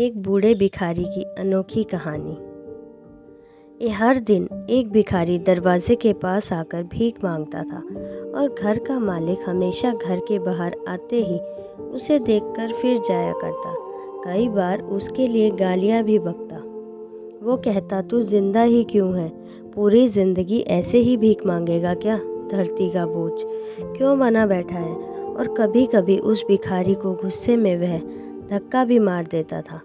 एक बूढ़े भिखारी की अनोखी कहानी। हर दिन एक भिखारी दरवाजे के पास आकर भीख मांगता था और घर का मालिक हमेशा घर के बाहर आते ही उसे देखकर फिर जाया करता। कई बार उसके लिए गालियां भी बकता। वो कहता, तू जिंदा ही क्यों है? पूरी जिंदगी ऐसे ही भीख मांगेगा क्या? धरती का बोझ क्यों बना बैठा है? और कभी कभी उस भिखारी को गुस्से में वह धक्का भी मार देता था।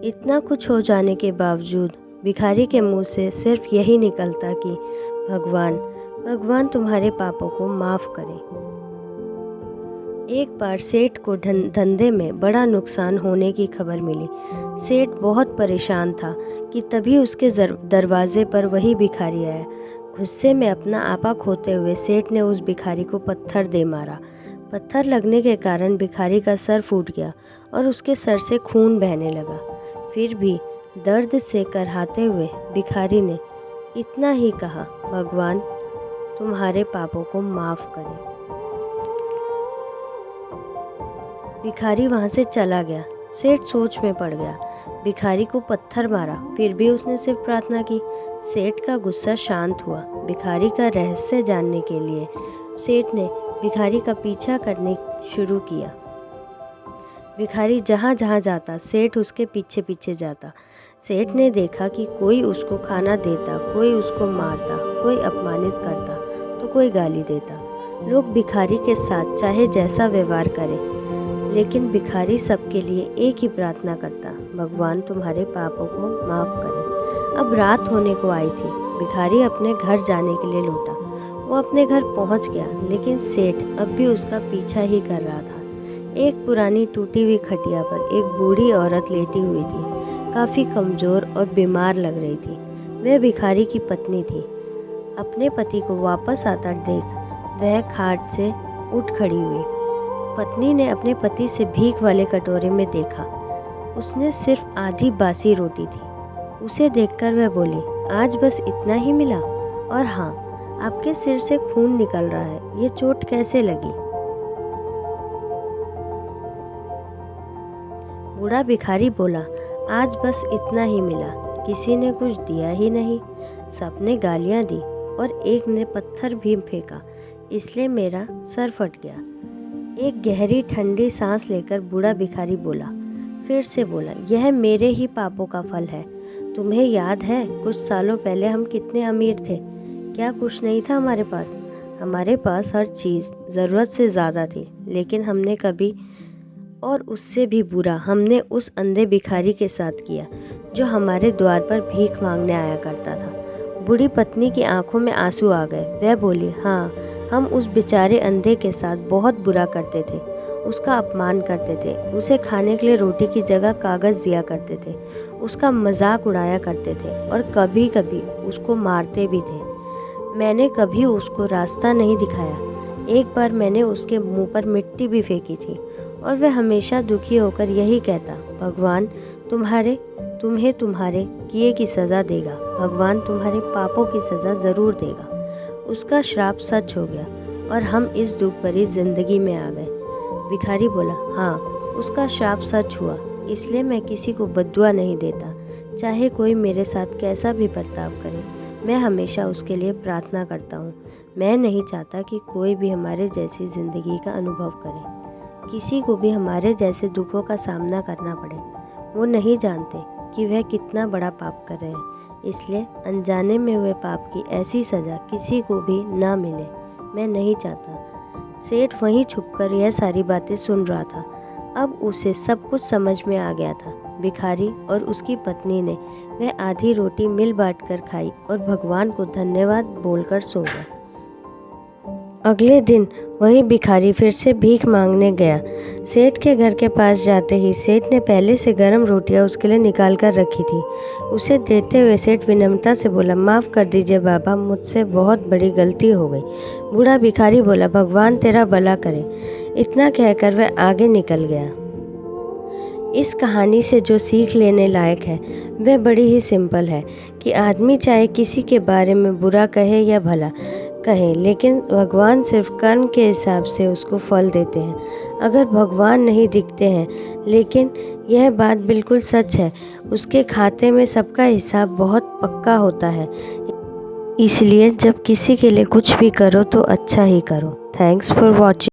इतना कुछ हो जाने के बावजूद भिखारी के मुंह से सिर्फ यही निकलता कि भगवान भगवान तुम्हारे पापों को माफ करे। एक बार सेठ को धंधे में बड़ा नुकसान होने की खबर मिली। सेठ बहुत परेशान था कि तभी उसके दरवाजे पर वही भिखारी आया। गुस्से में अपना आपा खोते हुए सेठ ने उस भिखारी को पत्थर दे मारा। पत्थर लगने के कारण भिखारी का सर फूट गया और उसके सर से खून बहने लगा। फिर भी दर्द से करहाते हुए भिखारी ने इतना ही कहा, भगवान तुम्हारे पापों को माफ करे। भिखारी वहां से चला गया। सेठ सोच में पड़ गया। भिखारी को पत्थर मारा, फिर भी उसने सिर्फ प्रार्थना की। सेठ का गुस्सा शांत हुआ। भिखारी का रहस्य जानने के लिए सेठ ने भिखारी का पीछा करने शुरू किया। भिखारी जहाँ जहाँ जाता सेठ उसके पीछे पीछे जाता। सेठ ने देखा कि कोई उसको खाना देता, कोई उसको मारता, कोई अपमानित करता तो कोई गाली देता। लोग भिखारी के साथ चाहे जैसा व्यवहार करें, लेकिन भिखारी सबके लिए एक ही प्रार्थना करता, भगवान तुम्हारे पापों को माफ करे। अब रात होने को आई थी। भिखारी अपने घर जाने के लिए लौटा। वो अपने घर पहुंच गया, लेकिन सेठ अब भी उसका पीछा ही कर रहा था। एक पुरानी टूटी हुई खटिया पर एक बूढ़ी औरत लेटी हुई थी। काफी कमजोर और बीमार लग रही थी। वह भिखारी की पत्नी थी। अपने पति को वापस आता देख वह खाट से उठ खड़ी हुई। पत्नी ने अपने पति से भीख वाले कटोरे में देखा। उसने सिर्फ आधी बासी रोटी थी। उसे देखकर वह बोली, आज बस इतना ही मिला? और हाँ, आपके सिर से खून निकल रहा है, ये चोट कैसे लगी? बूढ़ा भिखारी बोला, आज बस इतना ही मिला, किसी ने कुछ दिया ही नहीं। सबने गालियां दी और एक ने पत्थर भी फेंका, इसलिए मेरा सर फट गया। एक गहरी ठंडी सांस लेकर बूढ़ा भिखारी फिर से बोला, यह मेरे ही पापों का फल है। तुम्हें याद है कुछ सालों पहले हम कितने अमीर थे? क्या कुछ नहीं था हमारे पास? हमारे पास हर चीज जरूरत से ज्यादा थी, लेकिन हमने कभी, और उससे भी बुरा हमने उस अंधे भिखारी के साथ किया जो हमारे द्वार पर भीख मांगने आया करता था। बूढ़ी पत्नी की आंखों में आंसू आ गए। वह बोली, हाँ, हम उस बेचारे अंधे के साथ बहुत बुरा करते थे। उसका अपमान करते थे, उसे खाने के लिए रोटी की जगह कागज दिया करते थे, उसका मजाक उड़ाया करते थे और कभी कभी उसको मारते भी थे। मैंने कभी उसको रास्ता नहीं दिखाया। एक बार मैंने उसके मुंह पर मिट्टी भी फेंकी थी और वह हमेशा दुखी होकर यही कहता, भगवान तुम्हें तुम्हारे किए की सजा देगा। भगवान तुम्हारे पापों की सजा जरूर देगा। उसका श्राप सच हो गया और हम इस दुख भरी जिंदगी में आ गए। भिखारी बोला, हाँ, उसका श्राप सच हुआ, इसलिए मैं किसी को बद्दुआ नहीं देता। चाहे कोई मेरे साथ कैसा भी बर्ताव करे, मैं हमेशा उसके लिए प्रार्थना करता हूँ। मैं नहीं चाहता कि कोई भी हमारे जैसी जिंदगी का अनुभव करे, किसी को भी हमारे जैसे दुखों का सामना करना पड़े। वो नहीं जानते कि वह कितना बड़ा पाप कर रहे हैं, इसलिए अनजाने में हुए पाप की ऐसी सजा किसी को भी ना मिले, मैं नहीं चाहता। सेठ वहीं छुपकर यह सारी बातें सुन रहा था। अब उसे सब कुछ समझ में आ गया था। भिखारी और उसकी पत्नी ने वह आधी रोटी मिल बांट कर खाई और भगवान को धन्यवाद बोलकर सो गए। अगले दिन वही भिखारी फिर से भीख मांगने गया। सेठ के घर के पास जाते ही सेठ ने पहले से गर्म रोटियां उसके लिए निकाल कर रखी थी। उसे देते हुए सेठ विनम्रता से बोला, माफ़ कर दीजिए बाबा, मुझसे बहुत बड़ी गलती हो गई। बूढ़ा भिखारी बोला, भगवान तेरा भला करे। इतना कहकर वह आगे निकल गया। इस कहानी से जो सीख लेने लायक है वह बड़ी ही सिंपल है कि आदमी चाहे किसी के बारे में बुरा कहे या भला कहे, लेकिन भगवान सिर्फ कर्म के हिसाब से उसको फल देते हैं। अगर भगवान नहीं दिखते हैं, यह बात बिल्कुल सच है। उसके खाते में सबका हिसाब बहुत पक्का होता है। इसलिए जब किसी के लिए कुछ भी करो तो अच्छा ही करो। Thanks for watching.